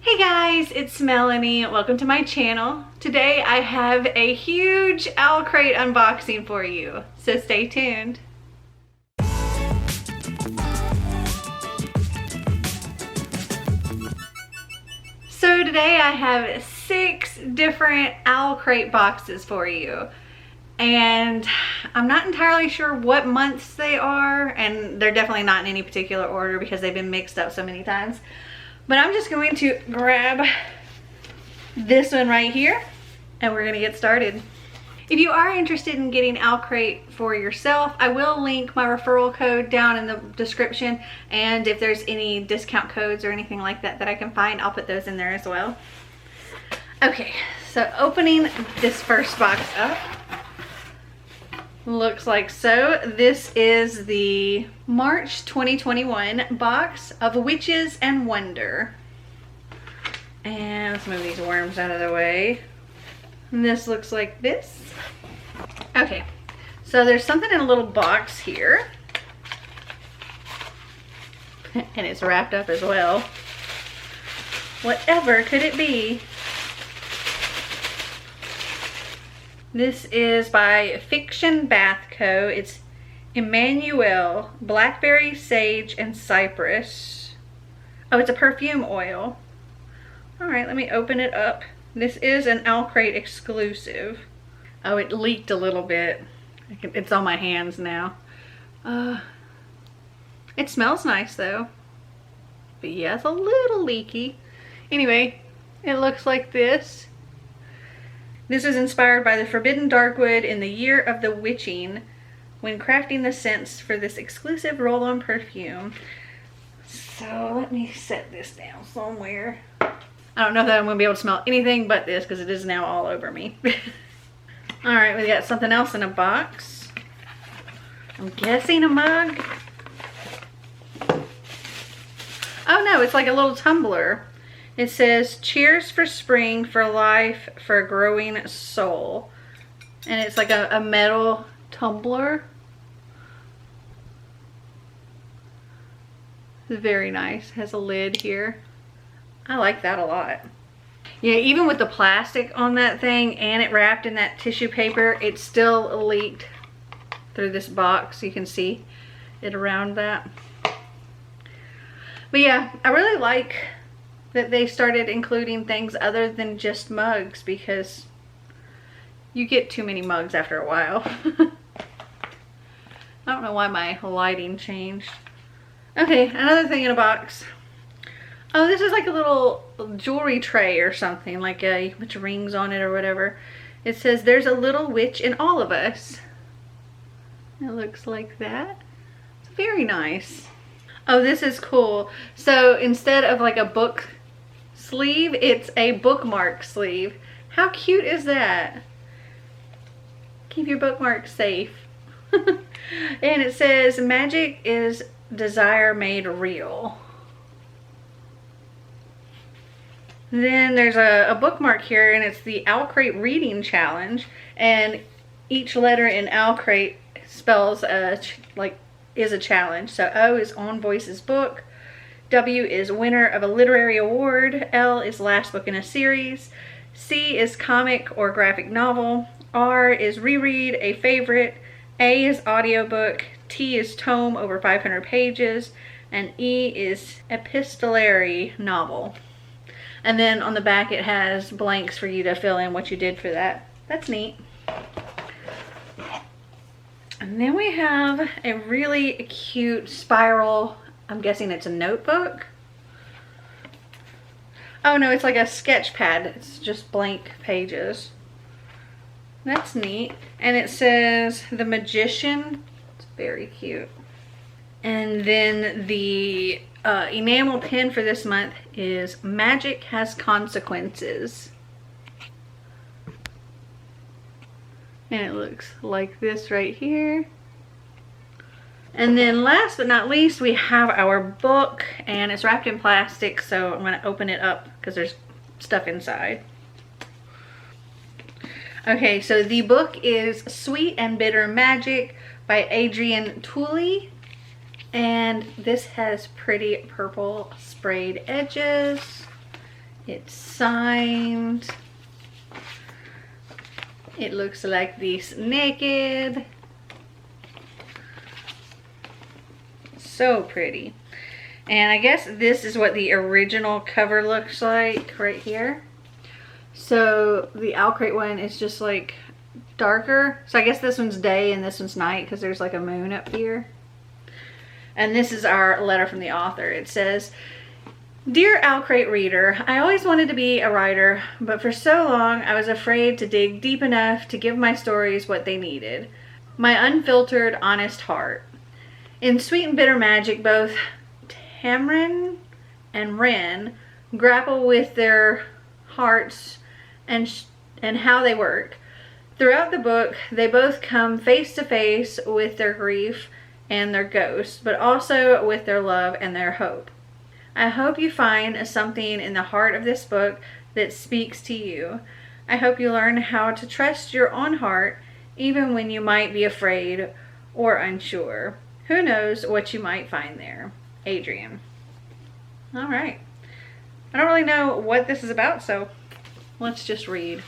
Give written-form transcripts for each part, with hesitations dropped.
Hey guys, it's Melanie. Welcome to my channel. Today I have a huge Owlcrate unboxing for you, so stay tuned. So today I have 6 different Owlcrate boxes for you. And I'm not entirely sure what months they are, and they're definitely not in any particular order because they've been mixed up so many times. But I'm just going to grab this one right here and we're gonna get started. If you are interested in getting Owlcrate for yourself, I will link my referral code down in the description, and if there's any discount codes or anything like that that I can find, I'll put those in there as well. Okay, so opening this first box up, looks like so. This is the March 2021 box of Witches and Wonder. And let's move these worms out of the way. And this looks like this. Okay, so there's something in a little box here. And it's wrapped up as well. Whatever could it be? This is by Fiction Bath Co. It's Emmanuel, Blackberry, Sage, and Cypress. Oh, it's a perfume oil. All right, let me open it up. This is an Owlcrate exclusive. Oh, it leaked a little bit. It's on my hands now. It smells nice though. But yeah, it's a little leaky. Anyway, it looks like this. This is inspired by the forbidden darkwood in the year of the witching when crafting the scents for this exclusive roll-on perfume. So let me set this down somewhere. I don't know that I'm going to be able to smell anything but this because it is now all over me. Alright, we got something else in a box. I'm guessing a mug. Oh no, it's like a little tumbler. It says, "Cheers for spring, for life, for a growing soul." And it's like a metal tumbler. It's very nice. Has a lid here. I like that a lot. Yeah, even with the plastic on that thing and it wrapped in that tissue paper, it still leaked through this box. You can see it around that. But yeah, I really like that they started including things other than just mugs, because you get too many mugs after a while. I don't know why my lighting changed. Okay, another thing in a box. Oh, this is like a little jewelry tray or something, like a bunch of rings on it or whatever. It says, "There's a little witch in all of us." It looks like that. It's very nice. Oh, this is cool. So instead of like a book sleeve, it's a bookmark sleeve. How cute is that? Keep your bookmarks safe. And it says, "Magic is desire made real." Then there's a bookmark here, and it's the Owlcrate Reading Challenge, and each letter in Owlcrate spells is a challenge. So O is On Voice's book, W is winner of a literary award, L is last book in a series, C is comic or graphic novel, R is reread a favorite, A is audiobook, T is tome over 500 pages, and E is epistolary novel. And then on the back it has blanks for you to fill in what you did for that. That's neat. And then we have a really cute spiral, I'm guessing it's a notebook. Oh no, it's like a sketch pad. It's just blank pages. That's neat. And it says The Magician. It's very cute. And then the enamel pin for this month is Magic Has Consequences. And it looks like this right here. And then last but not least, we have our book, and it's wrapped in plastic, so I'm going to open it up because there's stuff inside. Okay, so the book is Sweet and Bitter Magic by Adrienne Tooley. And this has pretty purple sprayed edges. It's signed. It looks like this naked. So pretty. And I guess this is what the original cover looks like right here. So the Owlcrate one is just like darker. So I guess this one's day and this one's night because there's like a moon up here. And this is our letter from the author. It says, "Dear Owlcrate reader, I always wanted to be a writer, but for so long I was afraid to dig deep enough to give my stories what they needed. My unfiltered, honest heart. In Sweet and Bitter Magic, both Tamrin and Ren grapple with their hearts and how they work. Throughout the book, they both come face to face with their grief and their ghosts, but also with their love and their hope. I hope you find something in the heart of this book that speaks to you. I hope you learn how to trust your own heart even when you might be afraid or unsure. Who knows what you might find there. Adrian." All right. I don't really know what this is about, so let's just read.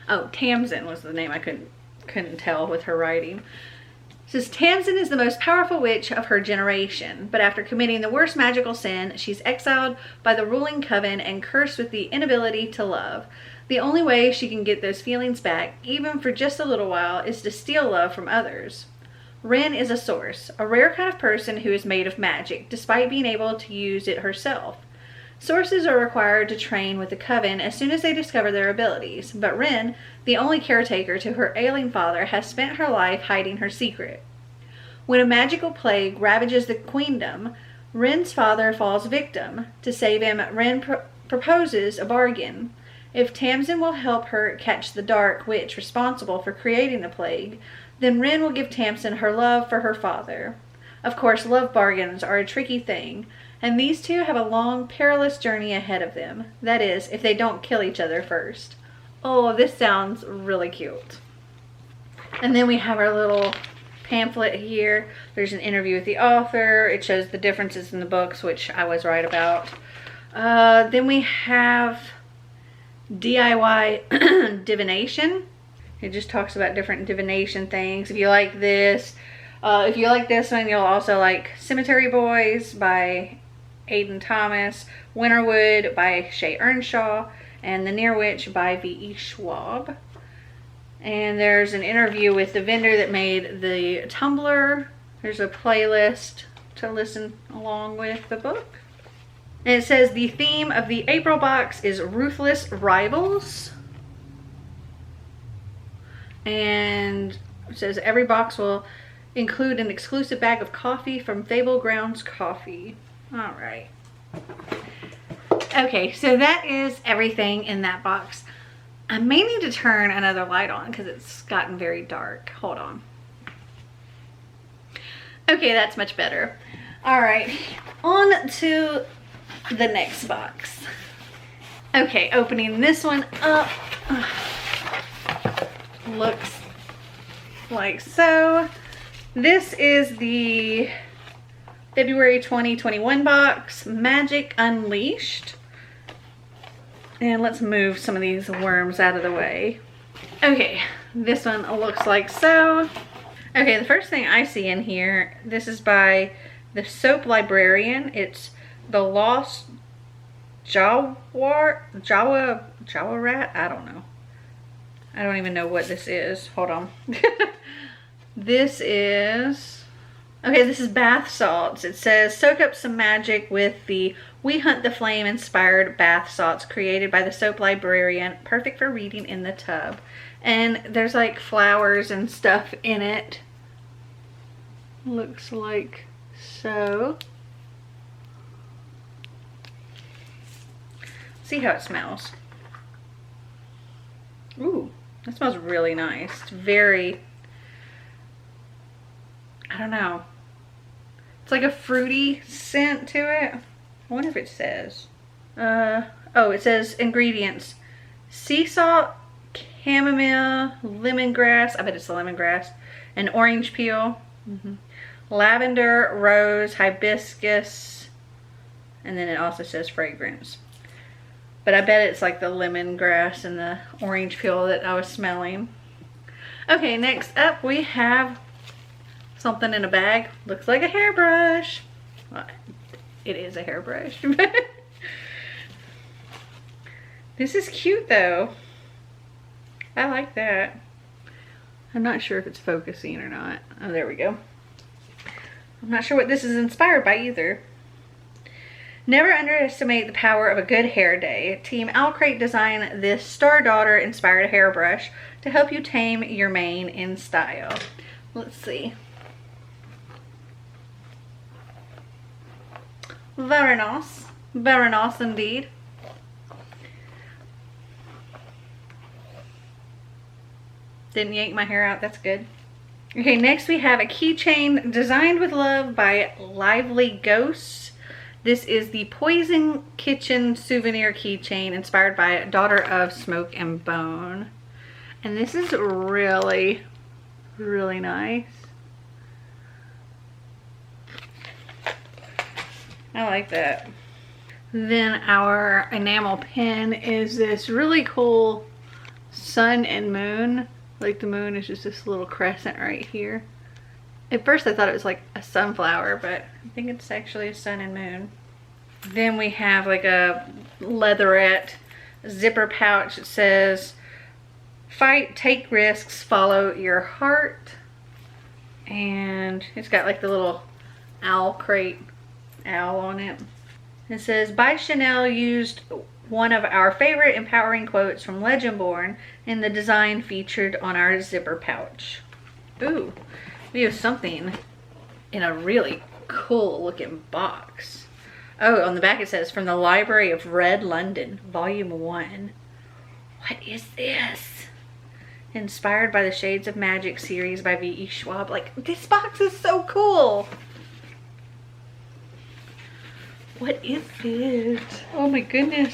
Oh, Tamsin was the name I couldn't tell with her writing. It says, "Tamsin is the most powerful witch of her generation, but after committing the worst magical sin, she's exiled by the ruling coven and cursed with the inability to love. The only way she can get those feelings back, even for just a little while, is to steal love from others. Ren is a source, a rare kind of person who is made of magic, despite being able to use it herself. Sources are required to train with the coven as soon as they discover their abilities, but Ren, the only caretaker to her ailing father, has spent her life hiding her secret. When a magical plague ravages the queendom, Ren's father falls victim. To save him, Ren proposes a bargain. If Tamsin will help her catch the dark witch responsible for creating the plague, then Ren will give Tamsin her love for her father. Of course, love bargains are a tricky thing, and these two have a long, perilous journey ahead of them. That is, if they don't kill each other first." Oh, this sounds really cute. And then we have our little pamphlet here. There's an interview with the author. It shows the differences in the books, which I was right about. Then we have DIY divination. It just talks about different divination things. If you like this one, you'll also like Cemetery Boys by Aidan Thomas, Winterwood by Shay Earnshaw, and The Near Witch by V.E. Schwab. And there's an interview with the vendor that made the tumbler. There's a playlist to listen along with the book. And it says the theme of the April box is Ruthless Rivals. And it says every box will include an exclusive bag of coffee from Fable Grounds Coffee. All right. Okay, so that is everything in that box. I may need to turn another light on because it's gotten very dark. Hold on. Okay, that's much better. All right, on to the next box. Okay, opening this one up. Looks like so. This is the February 2021 box, Magic Unleashed. And let's move some of these worms out of the way. Okay, this one looks like so. Okay, the first thing I see in here, this is by the Soap Librarian. It's The Lost Jawa Rat? I don't know. I don't even know what this is. Hold on. This is bath salts. It says soak up some magic with the We Hunt the Flame inspired bath salts created by the Soap Librarian, perfect for reading in the tub. And there's like flowers and stuff in it. Looks like so. See how it smells. Ooh, that smells really nice. It's very, I don't know. It's like a fruity scent to it. I wonder if it says. Oh, it says ingredients. Sea salt, chamomile, lemongrass. I bet it's the lemongrass. And orange peel. Lavender, rose, hibiscus. And then it also says fragrance. but I bet it's like the lemongrass and the orange peel that I was smelling. Okay, next up we have something in a bag. Looks like a hairbrush. Well, it is a hairbrush. This is cute though. I like that. I'm not sure if it's focusing or not. Oh, there we go. I'm not sure what this is inspired by either. Never underestimate the power of a good hair day. Team Owlcrate designed this Star Daughter inspired hairbrush to help you tame your mane in style. Let's see. Very nice. Very nice indeed. Didn't yank my hair out. That's good. Okay, next we have a keychain designed with love by Lively Ghosts. This is the Poison Kitchen souvenir keychain inspired by Daughter of Smoke and Bone. And this is really, really nice. I like that. Then our enamel pin is this really cool sun and moon. Like the moon is just this little crescent right here. At first I thought it was like a sunflower, but I think it's actually a sun and moon. Then we have like a leatherette zipper pouch. It says, fight, take risks, follow your heart. And it's got like the little Owlcrate owl on it. It says, by Chanel used one of our favorite empowering quotes from Legendborn in the design featured on our zipper pouch. Ooh, we have something in a really cool looking box. Oh, on the back it says, from the Library of Red London, Volume 1. What is this? Inspired by the Shades of Magic series by V.E. Schwab. Like, this box is so cool. What is it? Oh my goodness.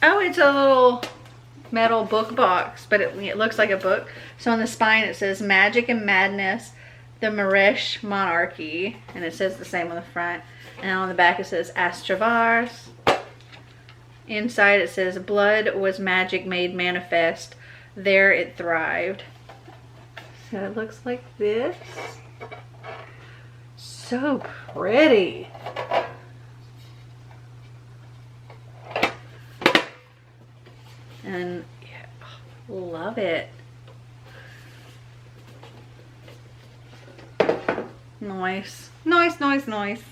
Oh, it's a little metal book box, but it looks like a book. So on the spine it says Magic and Madness, the Maresh Monarchy. And it says the same on the front. And on the back it says Astravars. Inside it says blood was magic made manifest. There it thrived. So it looks like this. So pretty. And yeah, love it. Nice. Nice, nice, nice.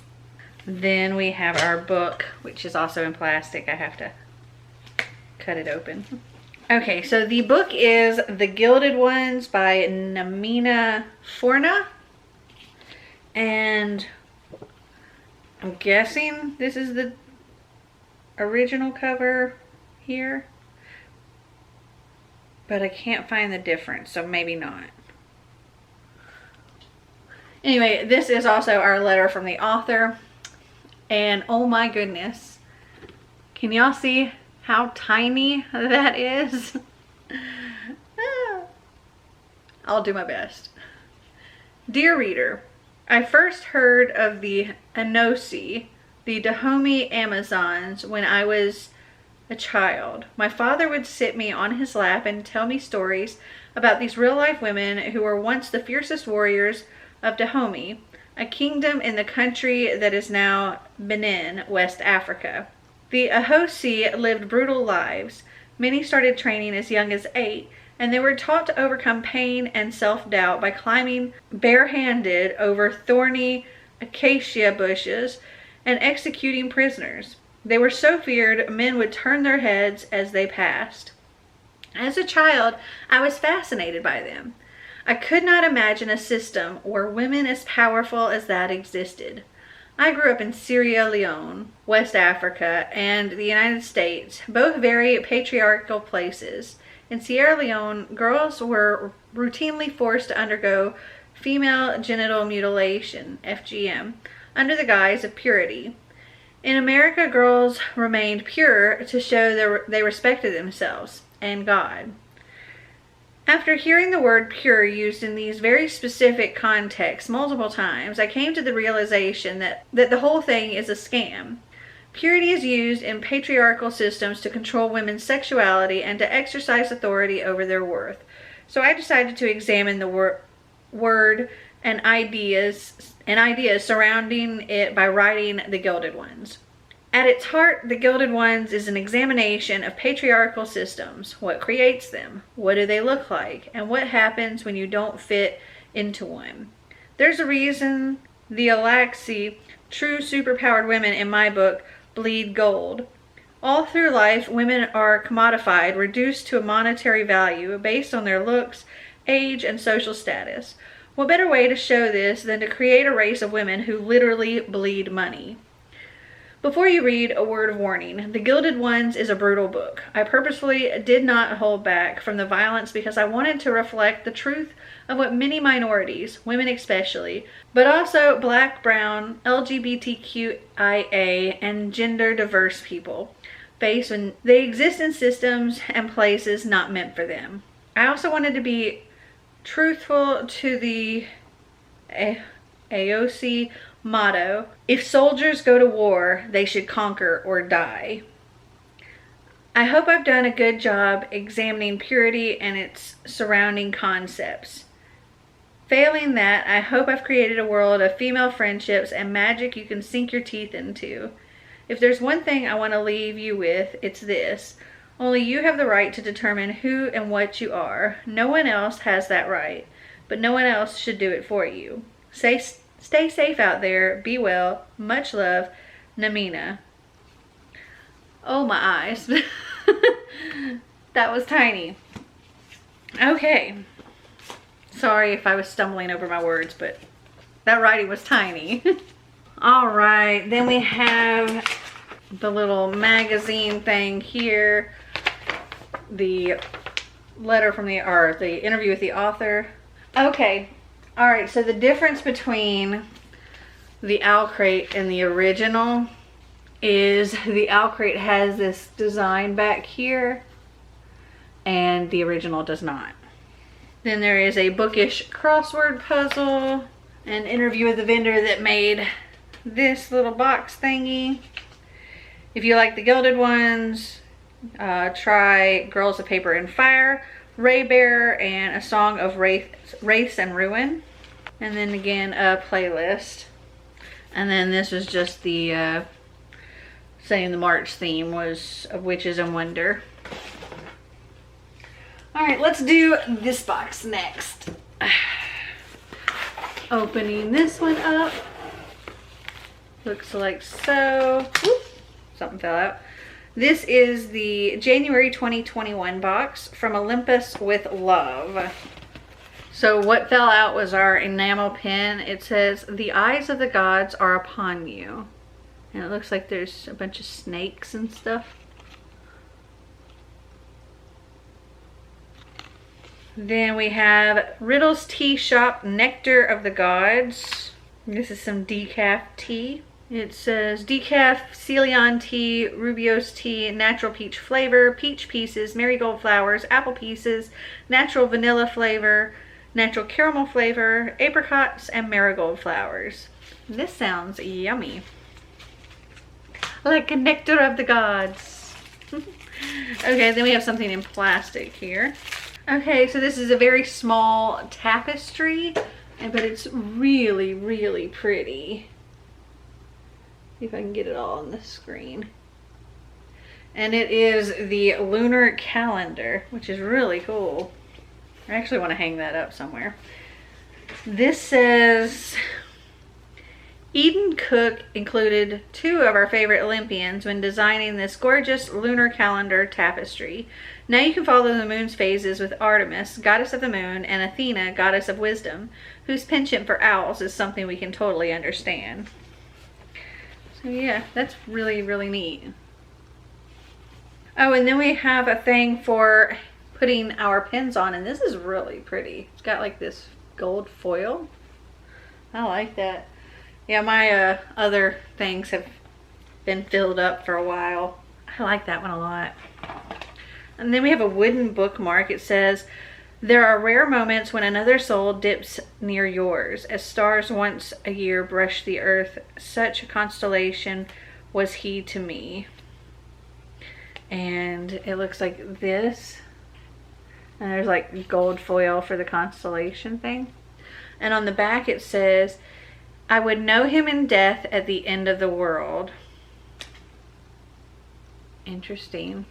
Then we have our book, which is also in plastic. I have to cut it open. Okay, so the book is The Gilded Ones by Namina Forna. And I'm guessing this is the original cover here. But I can't find the difference, so maybe not. Anyway, this is also our letter from the author. And oh my goodness. Can y'all see how tiny that is? I'll do my best. Dear reader, I first heard of the Anosi, the Dahomey Amazons, when I was a child. My father would sit me on his lap and tell me stories about these real-life women who were once the fiercest warriors of Dahomey, a kingdom in the country that is now Benin, West Africa. The Ahosi lived brutal lives. Many started training as young as 8, and they were taught to overcome pain and self-doubt by climbing barehanded over thorny acacia bushes and executing prisoners. They were so feared, men would turn their heads as they passed. As a child, I was fascinated by them. I could not imagine a system where women as powerful as that existed. I grew up in Sierra Leone, West Africa, and the United States, both very patriarchal places. In Sierra Leone, girls were routinely forced to undergo female genital mutilation, FGM, under the guise of purity. In America, girls remained pure to show they respected themselves and God. After hearing the word pure used in these very specific contexts multiple times, I came to the realization that the whole thing is a scam. Purity is used in patriarchal systems to control women's sexuality and to exercise authority over their worth. So I decided to examine the word and ideas surrounding it by writing The Gilded Ones. At its heart, The Gilded Ones is an examination of patriarchal systems. What creates them? What do they look like? And what happens when you don't fit into one? There's a reason the Alaxi, true superpowered women in my book, bleed gold. All through life, women are commodified, reduced to a monetary value based on their looks, age, and social status. What better way to show this than to create a race of women who literally bleed money? Before you read, a word of warning. The Gilded Ones is a brutal book. I purposefully did not hold back from the violence because I wanted to reflect the truth of what many minorities, women especially, but also Black, brown, LGBTQIA, and gender diverse people face when they exist in systems and places not meant for them. I also wanted to be truthful to the AOC motto, if soldiers go to war, they should conquer or die. I hope I've done a good job examining purity and its surrounding concepts. Failing that, I hope I've created a world of female friendships and magic you can sink your teeth into. If there's one thing I want to leave you with, it's this. Only you have the right to determine who and what you are. No one else has that right, but no one else should do it for you. Stay safe out there. Be well. Much love, Namina. Oh, my eyes. That was tiny. Okay. Sorry if I was stumbling over my words, but that writing was tiny. All right. Then we have the little magazine thing here. The letter from the interview with the author. Okay. All right. So the difference between the Owlcrate and the original is the Owlcrate has this design back here and the original does not. Then there is a bookish crossword puzzle, an interview with the vendor that made this little box thingy. If you like the Gilded Ones, try Girls of Paper and Fire, Ray Bear, and A Song of Wraiths and Ruin. And then again, a playlist. And then this is just the saying the March theme was of Witches and Wonder. All right, let's do this box next. Opening this one up. Looks like so. Whoop, something fell out. This is the January 2021 box from Olympus with Love. So what fell out was our enamel pin. It says, "The eyes of the gods are upon you." And it looks like there's a bunch of snakes and stuff. Then we have Riddle's Tea Shop Nectar of the Gods. This is some decaf tea. It says decaf, Ceylon tea, Rubio's tea, natural peach flavor, peach pieces, marigold flowers, apple pieces, natural vanilla flavor, natural caramel flavor, apricots, and marigold flowers. This sounds yummy. Like a nectar of the gods. Okay, then we have something in plastic here. Okay, so this is a very small tapestry, but it's really, really pretty. See if I can get it all on the screen. And it is the lunar calendar, which is really cool. I actually want to hang that up somewhere. This says, Eden Cook included 2 of our favorite Olympians when designing this gorgeous lunar calendar tapestry. Now you can follow the moon's phases with Artemis, goddess of the moon, and Athena, goddess of wisdom, whose penchant for owls is something we can totally understand. So yeah, that's really, really neat. Oh, and then we have a thing for putting our pins on, and this is really pretty. It's got like this gold foil. I like that. Yeah, my other things have been filled up for a while. I like that one a lot. And then we have a wooden bookmark. It says, "There are rare moments when another soul dips near yours. As stars once a year brush the earth, such a constellation was he to me. And it looks like this. And there's like gold foil for the constellation thing. And on the back it says, I would know him in death at the end of the world. Interesting.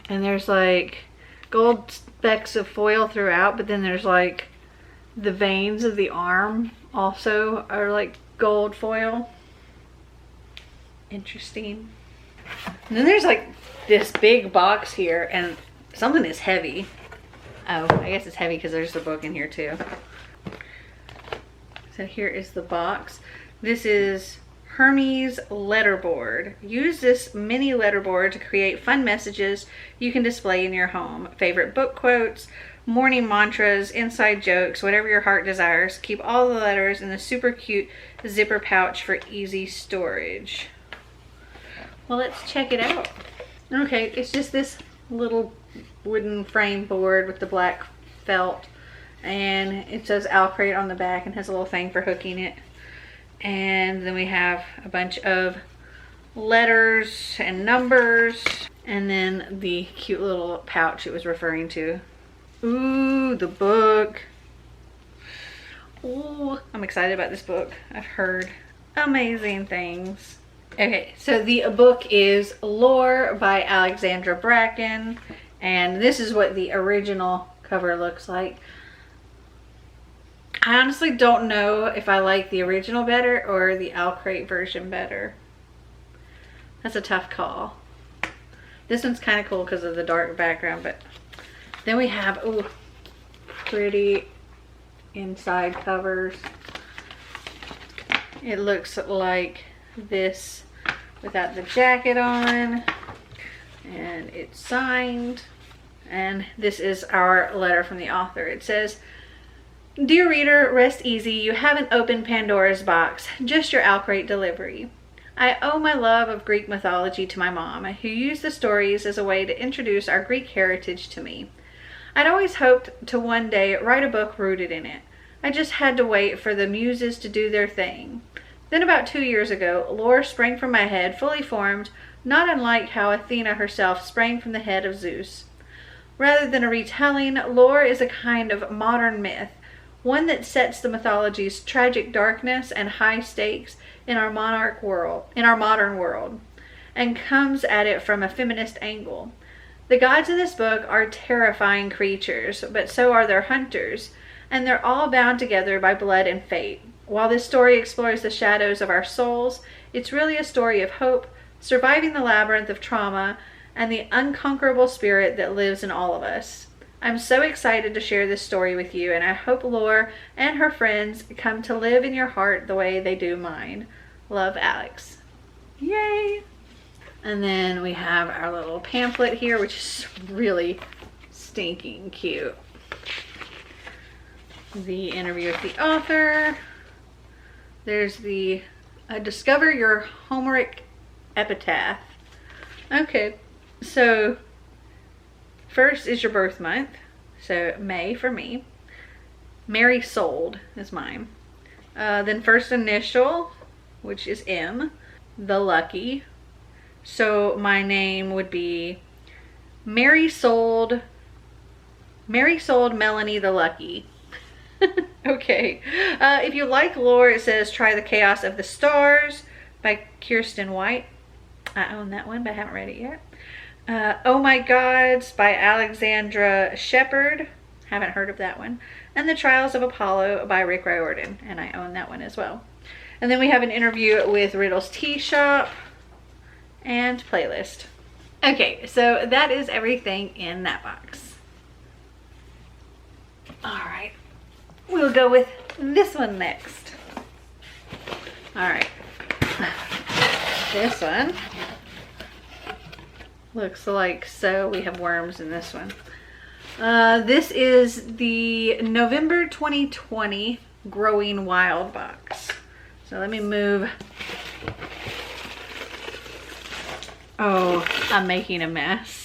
And there's like gold specks of foil throughout, but then there's like the veins of the arm also are like gold foil. Interesting. And then there's like this big box here, and something is heavy. Oh, I guess it's heavy because there's the book in here too. So here is the box. This is Hermes letterboard. Use this mini letterboard to create fun messages you can display in your home. Favorite book quotes, morning mantras, inside jokes, whatever your heart desires. Keep all the letters in the super cute zipper pouch for easy storage. Well, let's check it out. Okay, it's just this little wooden frame board with the black felt, and it says Owlcrate on the back and has a little thing for hooking it. And then we have a bunch of letters and numbers, and then the cute little pouch it was referring to. Ooh, the book. Ooh, I'm excited about this book. I've heard amazing things. Okay, so the book is Lore by Alexandra Bracken, and this is what the original cover looks like. I honestly don't know if I like the original better or the Owlcrate version better. That's a tough call. This one's kind of cool because of the dark background, but then we have, ooh, pretty inside covers. It looks like this without the jacket on, and it's signed. And this is our letter from the author. It says, Dear reader, rest easy. You haven't opened Pandora's box, just your Owlcrate delivery. I owe my love of Greek mythology to my mom, who used the stories as a way to introduce our Greek heritage to me. I'd always hoped to one day write a book rooted in it. I just had to wait for the muses to do their thing. Then about 2 years ago, lore sprang from my head, fully formed, not unlike how Athena herself sprang from the head of Zeus. Rather than a retelling, lore is a kind of modern myth, one that sets the mythology's tragic darkness and high stakes in our modern world, and comes at it from a feminist angle. The gods in this book are terrifying creatures, but so are their hunters, and they're all bound together by blood and fate. While this story explores the shadows of our souls, it's really a story of hope, surviving the labyrinth of trauma, and the unconquerable spirit that lives in all of us. I'm so excited to share this story with you, and I hope Lore and her friends come to live in your heart the way they do mine. Love, Alex. Yay! And then we have our little pamphlet here, which is really stinking cute. The interview with the author. There's the Discover Your Homeric Epitaph. Okay, so first is your birth month. So May for me. Mary Sold is mine. Then first initial, which is M. The Lucky. So my name would be Mary Sold Melanie the Lucky. Okay. If you like lore, it says Try the Chaos of the Stars by Kirsten White. I own that one, but I haven't read it yet. Oh My Gods by Alexandra Shepard. Haven't heard of that one. And The Trials of Apollo by Rick Riordan. And I own that one as well. And then we have an interview with Riddle's Tea Shop and playlist. Okay, so that is everything in that box. All right. We'll go with this one next. All right. This one looks like so. We have worms in this one. This is the November 2020 Growing Wild box. So let me move. Oh, I'm making a mess.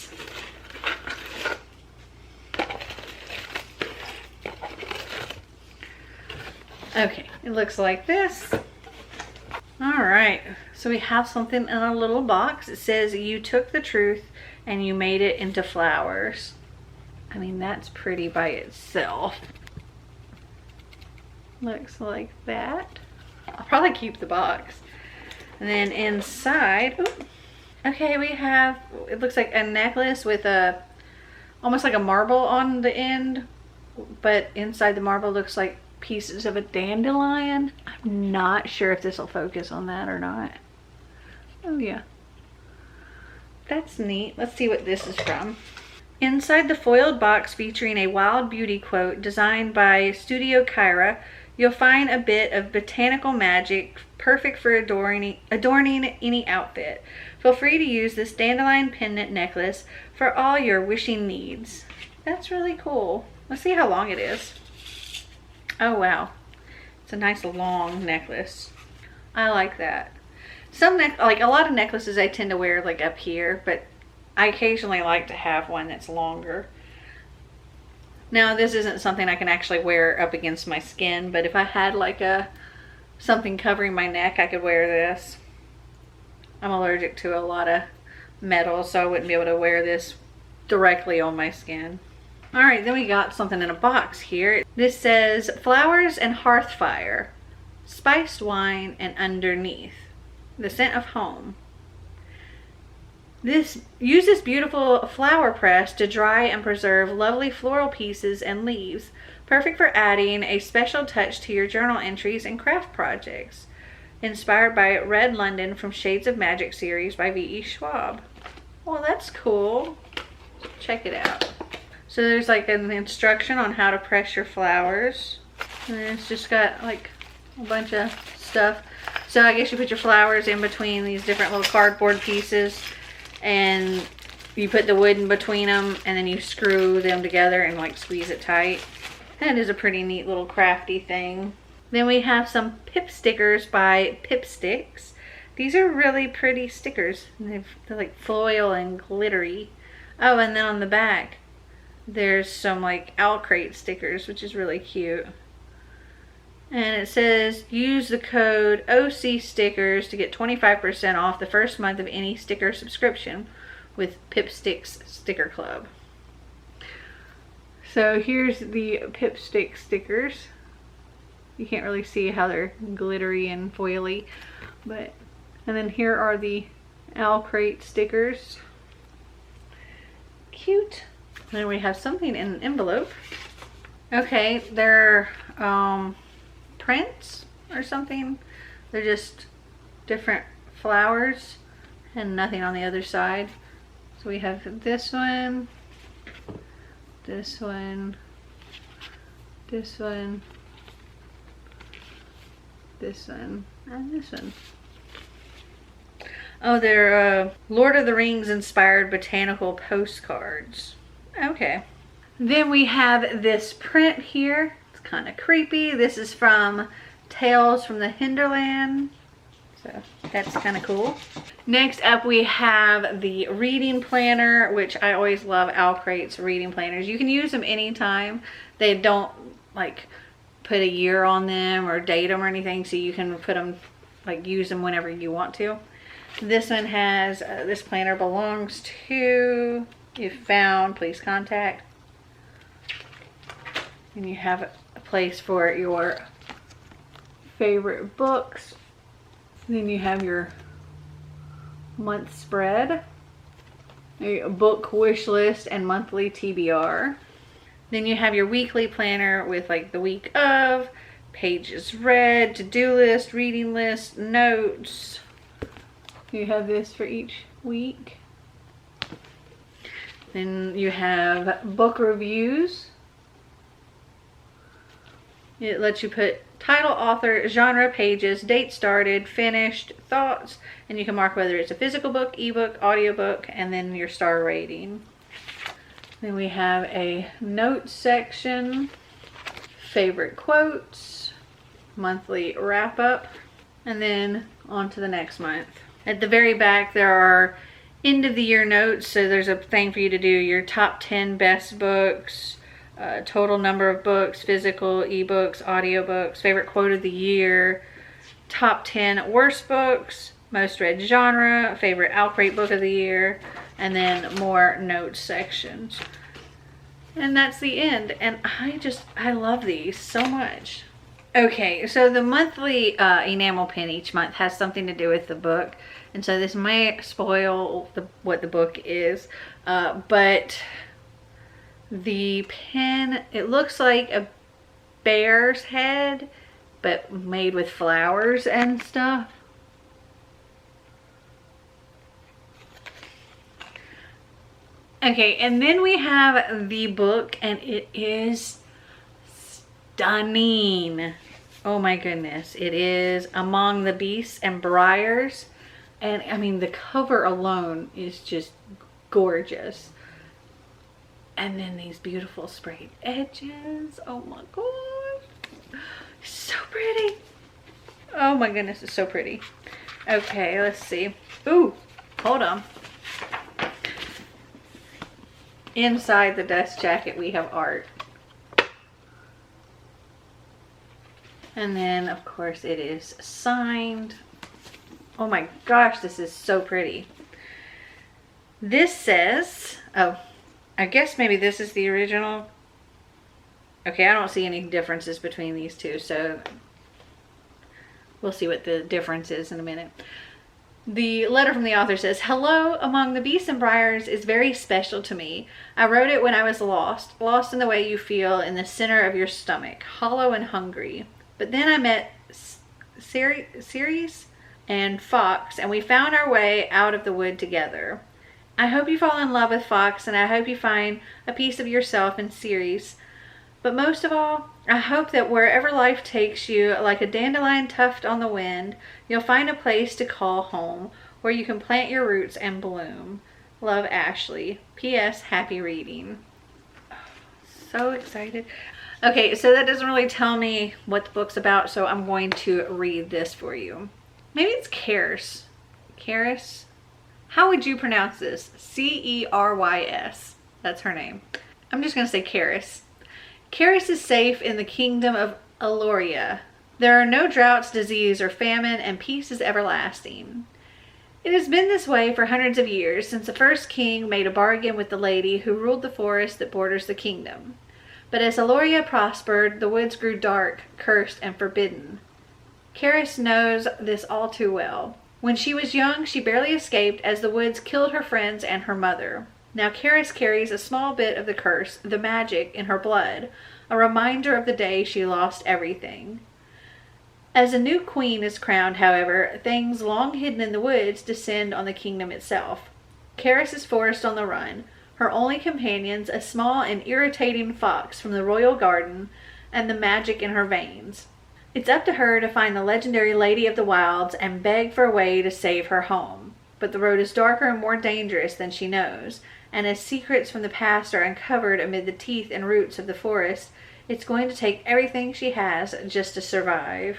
Okay, it looks like this. All right, so we have something in a little box. It says, "You took the truth and you made it into flowers." I mean, that's pretty by itself. Looks like that. I'll probably keep the box. And then inside, ooh, okay, we have, it looks like a necklace with a, almost like a marble on the end, but inside the marble looks like pieces of a dandelion. I'm not sure if this will focus on that or not. Oh yeah, that's neat. Let's see what this is from. Inside the foiled box featuring a wild beauty quote designed by Studio Kyra, you'll find a bit of botanical magic perfect for adorning any outfit. Feel free to use this dandelion pendant necklace for all your wishing needs. That's really cool. Let's see how long it is. Oh wow, it's a nice long necklace. I like that. Like a lot of necklaces I tend to wear like up here, but I occasionally like to have one that's longer. Now this isn't something I can actually wear up against my skin, but if I had like something covering my neck, I could wear this. I'm allergic to a lot of metal, so I wouldn't be able to wear this directly on my skin. All right, then we got something in a box here. This says, "Flowers and hearth fire, spiced wine and underneath, the scent of home." Use this beautiful flower press to dry and preserve lovely floral pieces and leaves. Perfect for adding a special touch to your journal entries and craft projects. Inspired by Red London from Shades of Magic series by V.E. Schwab. Well, that's cool. Check it out. So there's like an instruction on how to press your flowers. And it's just got like a bunch of stuff. So I guess you put your flowers in between these different little cardboard pieces, and you put the wood in between them, and then you screw them together and like squeeze it tight. That is a pretty neat little crafty thing. Then we have some pip stickers by Pipsticks. These are really pretty stickers. They're like foil and glittery. Oh, and then on the back there's some like Owlcrate stickers, which is really cute. And it says, use the code OC stickers to get 25% off the first month of any sticker subscription with Pipsticks Sticker Club. So here's the Pipstick stickers. You can't really see how they're glittery and foily, but, and then here are the Owlcrate stickers. Cute. And then we have something in an envelope. Okay, they're prints or something. They're just different flowers and nothing on the other side. So we have this one, this one, this one, this one, and this one. Oh, they're Lord of the Rings inspired botanical postcards. Okay. Then we have this print here. It's kind of creepy. This is from Tales from the Hinterland. So that's kind of cool. Next up we have the reading planner, which I always love Owlcrate's reading planners. You can use them anytime. They don't like put a year on them or date them or anything, so you can put them, like use them whenever you want to. This one has, this planner belongs to, if found, please contact. And you have a place for your favorite books. Then you have your month spread, a book wish list, and monthly TBR. Then you have your weekly planner with like the week of, pages read, to-do list, reading list, notes. You have this for each week. Then you have book reviews. It lets you put title, author, genre, pages, date started, finished, thoughts, and you can mark whether it's a physical book, ebook, audiobook, and then your star rating. Then we have a notes section, favorite quotes, monthly wrap up, and then on to the next month. At the very back there are end of the year notes, so there's a thing for you to do your top 10 best books, total number of books, physical, ebooks, audiobooks, favorite quote of the year, top 10 worst books, most read genre, favorite Owlcrate book of the year, and then more notes sections. And that's the end. And I love these so much. Okay, so the monthly enamel pin each month has something to do with the book. And so this may spoil what the book is. But the pin, it looks like a bear's head, but made with flowers and stuff. Okay, and then we have the book, and it is stunning. Oh my goodness. It is Among the Beasts and Briars. And I mean, the cover alone is just gorgeous. And then these beautiful sprayed edges. Oh my gosh. So pretty. Oh my goodness, it's so pretty. Okay, let's see. Ooh, hold on. Inside the dust jacket, we have art. And then, of course, it is signed. Oh my gosh, this is so pretty. This says, oh, I guess maybe this is the original. Okay, I don't see any differences between these two, so we'll see what the difference is in a minute. The letter from the author says, "Hello, Among the Beasts and Briars is very special to me. I wrote it when I was lost in the way you feel in the center of your stomach, hollow and hungry. But then I met Ceres and Fox, and we found our way out of the wood together. I hope you fall in love with Fox, and I hope you find a piece of yourself in Ceres. But most of all, I hope that wherever life takes you, like a dandelion tuft on the wind, you'll find a place to call home, where you can plant your roots and bloom. Love, Ashley. P.S. Happy reading." So excited. Okay, so that doesn't really tell me what the book's about, so I'm going to read this for you. Maybe it's Caris. Caris? How would you pronounce this? C-E-R-Y-S. That's her name. I'm just going to say Caris. "Caris is safe in the kingdom of Eloria. There are no droughts, disease, or famine, and peace is everlasting. It has been this way for hundreds of years, since the first king made a bargain with the lady who ruled the forest that borders the kingdom. But as Eloria prospered, the woods grew dark, cursed, and forbidden. Caris knows this all too well. When she was young, she barely escaped as the woods killed her friends and her mother. Now Caris carries a small bit of the curse, the magic, in her blood, a reminder of the day she lost everything. As a new queen is crowned, however, things long hidden in the woods descend on the kingdom itself. Caris is forced on the run. Her only companions, a small and irritating fox from the royal garden, and the magic in her veins. It's up to her to find the legendary Lady of the Wilds and beg for a way to save her home. But the road is darker and more dangerous than she knows, and as secrets from the past are uncovered amid the teeth and roots of the forest, it's going to take everything she has just to survive."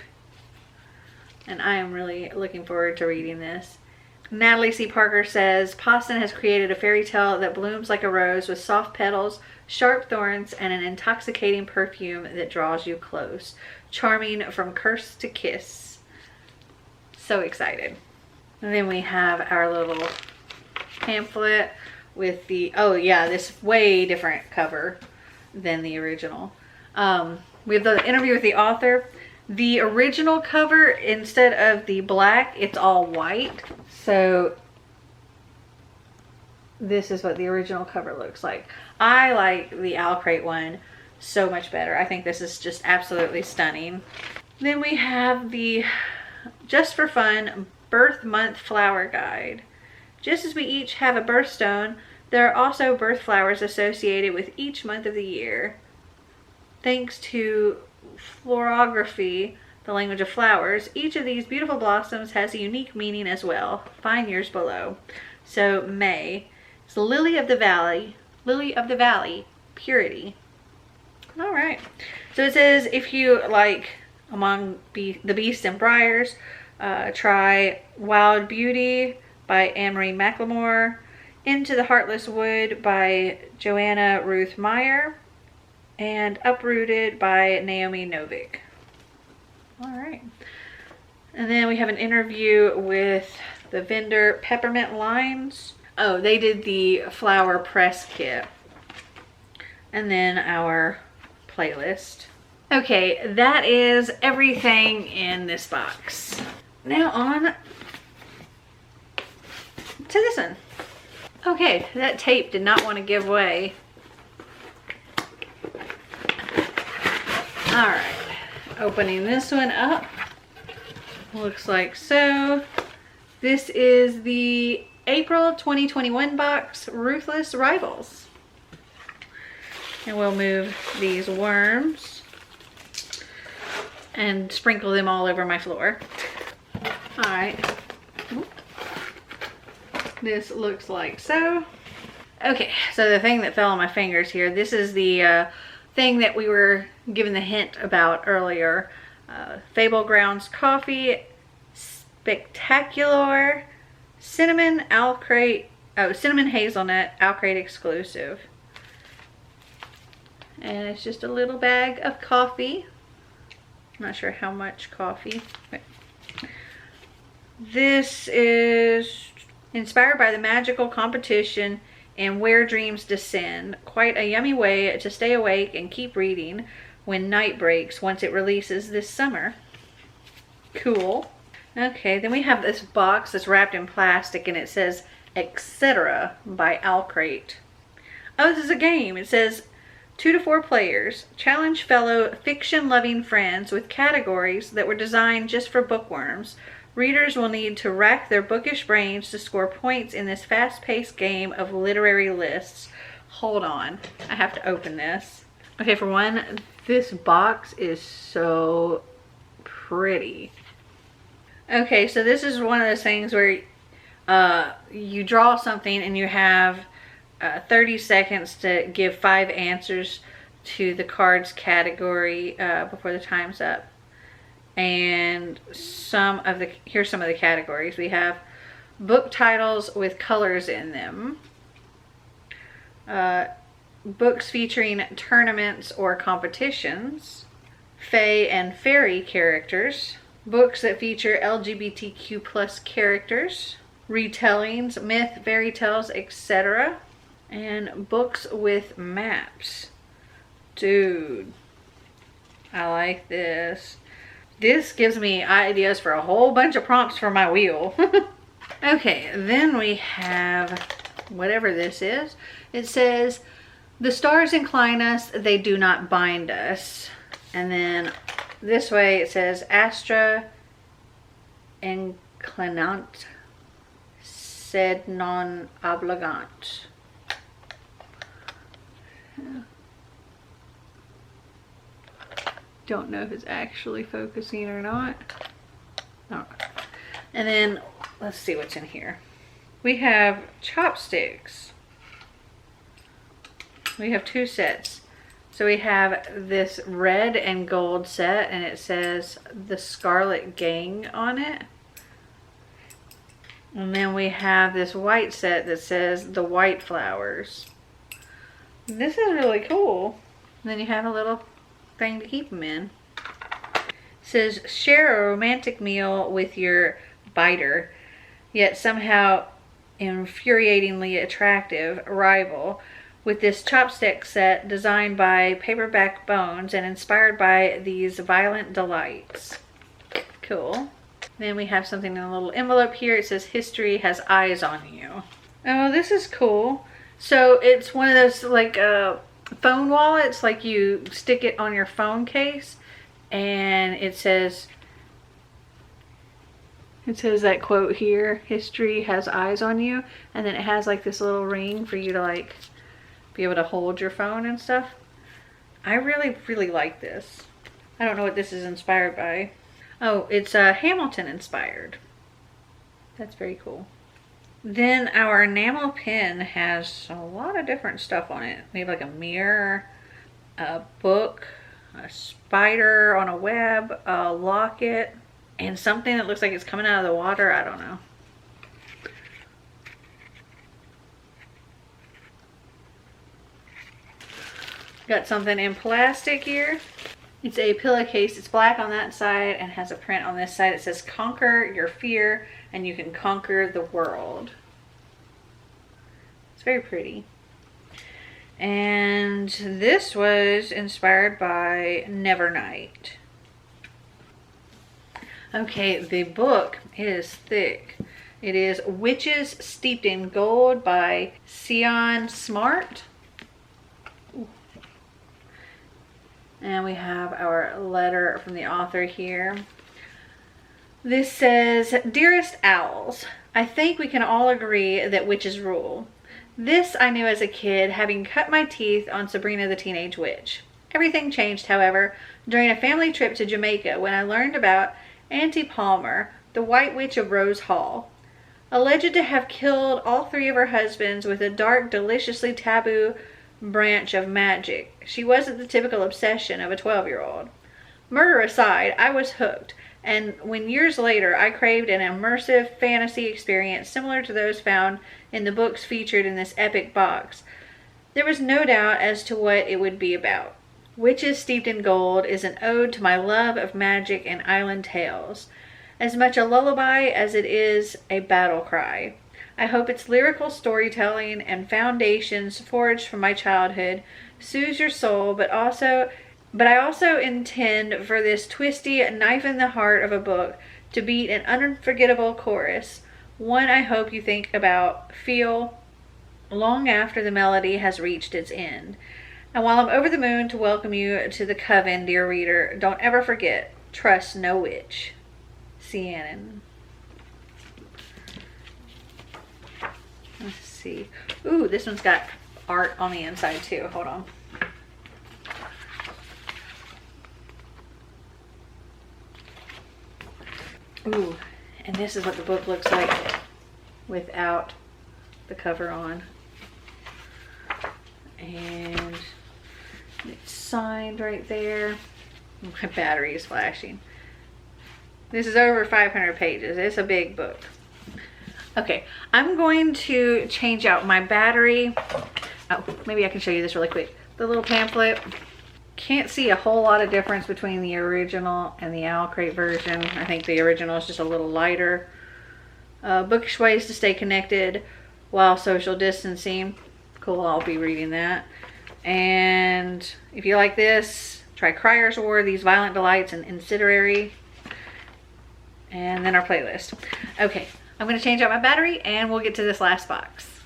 And I am really looking forward to reading this. Natalie C. Parker says, "Poston has created a fairy tale that blooms like a rose with soft petals, sharp thorns, and an intoxicating perfume that draws you close. Charming from curse to kiss." So excited. And then we have our little pamphlet with the, oh yeah, this way different cover than the original. We have the interview with the author. The original cover, instead of the black, it's all white. So this is what the original cover looks like. I like the Owlcrate one so much better. I think this is just absolutely stunning. Then we have the Just for Fun Birth Month Flower Guide. Just as we each have a birthstone, there are also birth flowers associated with each month of the year. Thanks to florography, the language of flowers, each of these beautiful blossoms has a unique meaning as well. Find yours below. So May is Lily of the Valley, Purity. All right. So it says, if you like Among the Beasts and Briars, try Wild Beauty by Anne-Marie McLemore, Into the Heartless Wood by Joanna Ruth Meyer, and Uprooted by Naomi Novik. All right. And then we have an interview with the vendor, Peppermint Lines. Oh, they did the flower press kit. And then our playlist. Okay, that is everything in this box. Now on to this one. Okay, that tape did not want to give way. All right, opening this one up. Looks like so. This is the April 2021 box, Ruthless Rivals. And we'll move these worms and sprinkle them all over my floor. All right. This looks like so. Okay, so the thing that fell on my fingers here, this is the thing that we were given the hint about earlier. Fable Grounds Coffee, Spectacular, Cinnamon Owlcrate, Cinnamon Hazelnut Owlcrate exclusive. And it's just a little bag of coffee. I'm not sure how much coffee. But this is inspired by the magical competition in Where Dreams Descend. Quite a yummy way to stay awake and keep reading when night breaks once it releases this summer. Cool. Okay, then we have this box that's wrapped in plastic and it says Etc. by Owlcrate. Oh, this is a game. It says 2 to 4 players. Challenge fellow fiction-loving friends with categories that were designed just for bookworms. Readers will need to rack their bookish brains to score points in this fast-paced game of literary lists. Hold on, I have to open this. Okay, for one, this box is so pretty. Okay, so this is one of those things where you draw something and you have 30 seconds to give 5 answers to the card's category before the time's up. And here's some of the categories. We have book titles with colors in them, books featuring tournaments or competitions, fae and fairy characters, books that feature LGBTQ plus characters, retellings, myth, fairy tales, etc., and books with maps. Dude, I like this. This gives me ideas for a whole bunch of prompts for my wheel. Okay, then we have whatever this is. It says, the stars incline us, they do not bind us. And then this way it says, Astra inclinant, sed non obligant. Don't know if it's actually focusing or not. All right. And then let's see what's in here. We have chopsticks. We have 2 sets. So we have this red and gold set and it says the Scarlet Gang on it. And then we have this white set that says the White Flowers. This is really cool. And then you have a little thing to keep them in. It says, share a romantic meal with your biter, yet somehow infuriatingly attractive rival with this chopstick set designed by Paperback Bones and inspired by these violent delights. Cool. Then we have something in a little envelope here. It says, history has eyes on you. Oh, this is cool. So it's one of those like phone wallets, like you stick it on your phone case and it says that quote here, history has eyes on you, and then it has like this little ring for you to like be able to hold your phone and stuff. I really like this. I don't know what this is inspired by. Oh, it's Hamilton inspired. That's very cool. Then our enamel pen has a lot of different stuff on it. We have like a mirror, a book, a spider on a web, a locket, and something that looks like it's coming out of the water. I don't know. Got something in plastic here. It's a pillowcase. It's black on that side and has a print on this side. It says conquer your fear and you can conquer the world. It's very pretty. And this was inspired by Nevernight. Okay, the book is thick. It is Witches Steeped in Gold by Sion Smart. And we have our letter from the author here. This says, Dearest Owls, I think we can all agree that witches rule. This I knew as a kid, having cut my teeth on Sabrina the Teenage Witch. Everything changed, however, during a family trip to Jamaica when I learned about Auntie Palmer, the White Witch of Rose Hall. Alleged to have killed all 3 of her husbands with a dark, deliciously taboo branch of magic. She wasn't the typical obsession of a 12-year-old. Murder aside, I was hooked, and when years later I craved an immersive fantasy experience similar to those found in the books featured in this epic box, there was no doubt as to what it would be about. Witches Steeped in Gold is an ode to my love of magic and island tales, as much a lullaby as it is a battle cry. I hope its lyrical storytelling and foundations forged from my childhood soothes your soul, but I also intend for this twisty knife in the heart of a book to beat an unforgettable chorus, one I hope you think about, feel, long after the melody has reached its end. And while I'm over the moon to welcome you to the coven, dear reader, don't ever forget, trust no witch. Cianon. Let's see. Ooh, this one's got art on the inside too. Hold on. Ooh, and this is what the book looks like without the cover on. And it's signed right there. My battery is flashing. This is over 500 pages. It's a big book. Okay, I'm going to change out my battery. Oh, maybe I can show you this really quick. The little pamphlet. Can't see a whole lot of difference between the original and the Owlcrate version. I think the original is just a little lighter. Bookish ways to stay connected while social distancing. Cool, I'll be reading that. And if you like this, try Crier's War, These Violent Delights, and Incendiary. And then our playlist. Okay, I'm going to change out my battery and we'll get to this last box.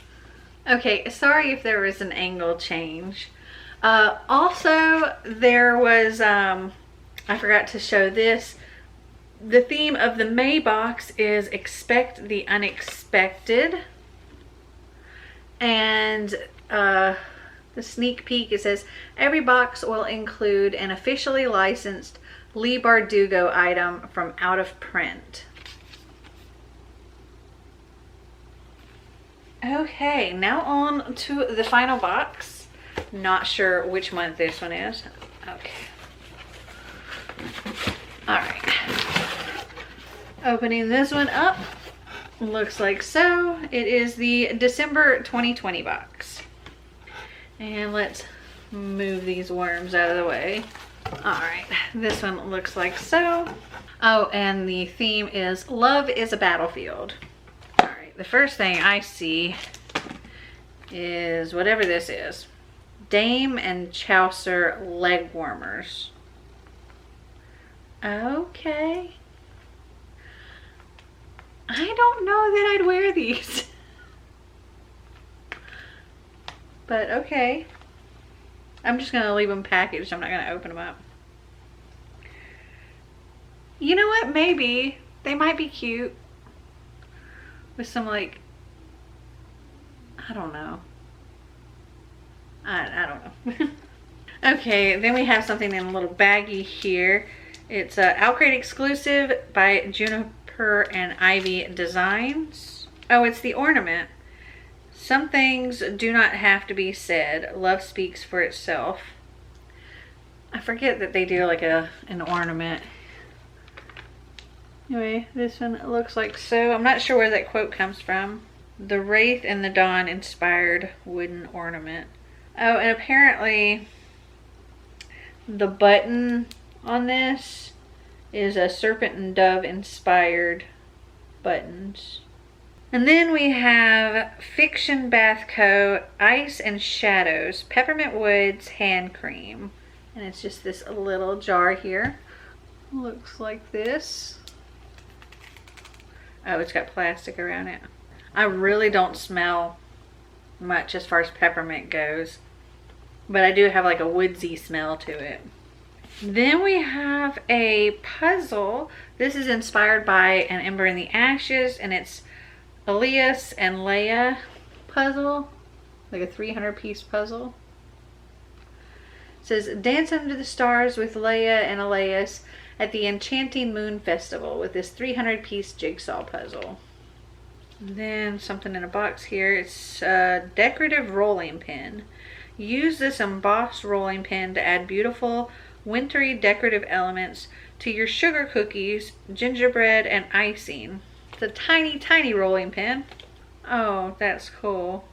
Okay, sorry if there was an angle change. Also, there was, I forgot to show this. The theme of the May box is Expect the Unexpected. And the sneak peek, it says, every box will include an officially licensed Lee Bardugo item from out of print. Okay, now on to the final box. Not sure which month this one is. Okay. All right. Opening this one up. Looks like so. It is the December 2020 box. And let's move these worms out of the way. All right, this one looks like so. Oh, and the theme is Love is a Battlefield. All right, the first thing I see is whatever this is. Dame and Chaucer leg warmers. Okay. I don't know that I'd wear these. But okay. I'm just going to leave them packaged. I'm not going to open them up. You know what? Maybe. They might be cute. With some like, I don't know. I don't know. Okay, then we have something in a little baggie here. It's a Owlcrate exclusive by Juniper and Ivy Designs. Oh, it's the ornament. Some things do not have to be said. Love speaks for itself. I forget that they do like an ornament. Anyway, this one looks like so. I'm not sure where that quote comes from. The Wraith and the Dawn inspired wooden ornament. Oh, and apparently the button on this is a serpent and dove inspired buttons. And then we have Fiction Bath Co. Ice and Shadows Peppermint Woods Hand Cream. And it's just this little jar here. Looks like this. Oh, it's got plastic around it. I really don't smell much as far as peppermint goes, but I do have like a woodsy smell to it. Then we have a puzzle. This is inspired by An Ember in the Ashes, and it's Elias and Leia puzzle, like a 300-piece puzzle. It says, dance under the stars with Leia and Elias at the Enchanting Moon Festival with this 300-piece jigsaw puzzle. And then something in a box here. It's a decorative rolling pin. Use this embossed rolling pin to add beautiful wintry decorative elements to your sugar cookies, gingerbread, and icing. It's a tiny, tiny rolling pin. Oh, that's cool.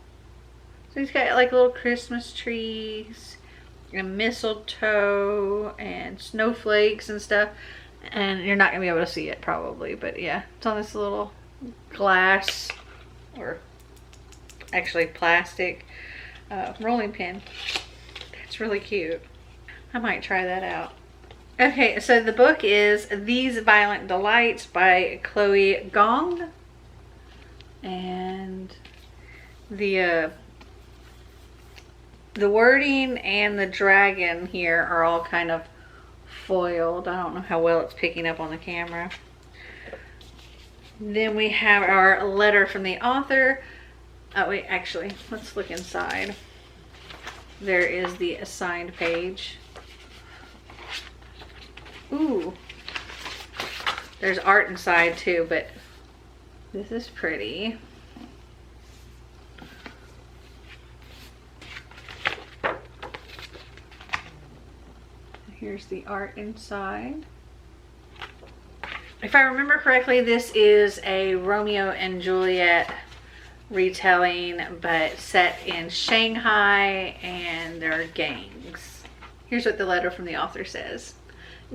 So he's got like little Christmas trees and mistletoe and snowflakes and stuff. And you're not going to be able to see it probably, but yeah. It's on this little glass, or actually plastic, rolling pin. That's really cute. I might try that out. Okay, so the book is These Violent Delights by Chloe Gong. And the wording and the dragon here are all kind of foiled. I don't know how well it's picking up on the camera. Then we have our letter from the author. Oh wait, actually, let's look inside. There is the assigned page. Ooh, there's art inside too, but this is pretty. Here's the art inside. If I remember correctly, this is a Romeo and Juliet retelling, but set in Shanghai, and there are gangs. Here's what the letter from the author says.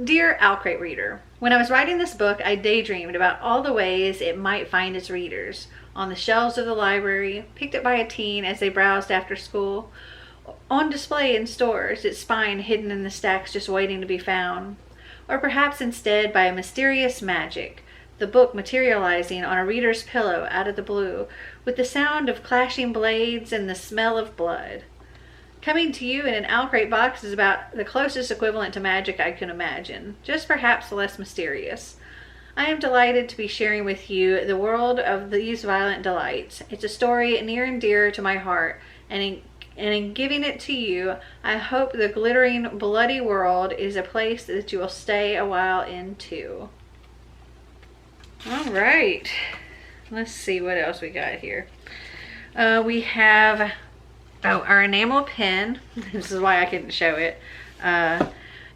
Dear Owlcrate reader, when I was writing this book, I daydreamed about all the ways it might find its readers. On the shelves of the library, picked up by a teen as they browsed after school, on display in stores, its spine hidden in the stacks just waiting to be found. Or perhaps instead by a mysterious magic, the book materializing on a reader's pillow out of the blue, with the sound of clashing blades and the smell of blood. Coming to you in an Owlcrate box is about the closest equivalent to magic I can imagine, just perhaps less mysterious. I am delighted to be sharing with you the world of These Violent Delights. It's a story near and dear to my heart, and in giving it to you, I hope the glittering, bloody world is a place that you will stay a while in too. All right, let's see what else we got here. We have our enamel pen. This is why I couldn't show it.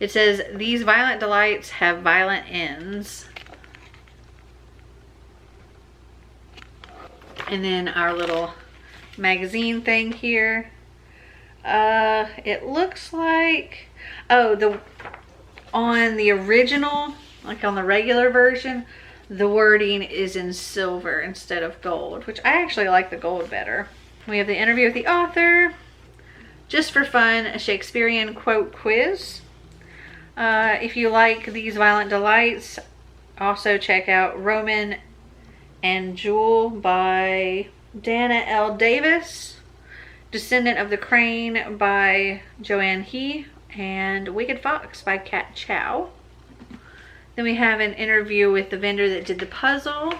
It says, these violent delights have violent ends. And then our little magazine thing here. It looks like, oh, on the original, like on the regular version, the wording is in silver instead of gold, which I actually like the gold better. We have the interview with the author. Just for fun, a Shakespearean quote quiz. If you like These Violent Delights, also check out Roman and Jewel by Dana L. Davis. Descendant of the Crane by Joanne He. And Wicked Fox by Kat Chow. Then we have an interview with the vendor that did the puzzle.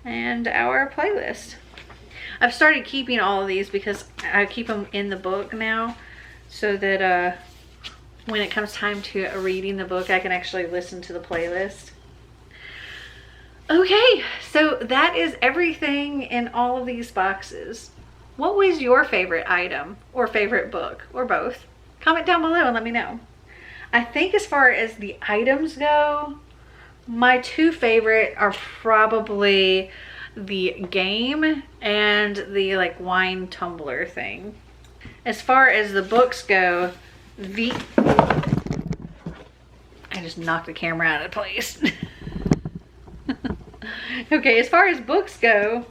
And our playlist. I've started keeping all of these because I keep them in the book now, so that when it comes time to reading the book, I can actually listen to the playlist. Okay, so that is everything in all of these boxes. What was your favorite item or favorite book, or both? Comment down below and let me know. I think as far as the items go, my two favorite are probably the game and the like wine tumbler thing. As far as the books go, I just knocked the camera out of place. Okay, as far as books go,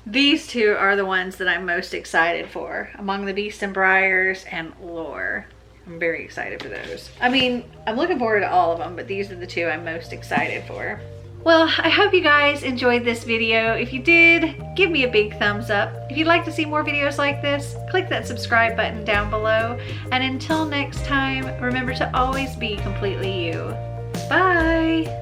these two are the ones that I'm most excited for. Among the Beast and Briars and Lore. I'm very excited for those. I mean, I'm looking forward to all of them, but these are the two I'm most excited for. Well, I hope you guys enjoyed this video. If you did, give me a big thumbs up. If you'd like to see more videos like this, click that subscribe button down below. And until next time, remember to always be completely you. Bye!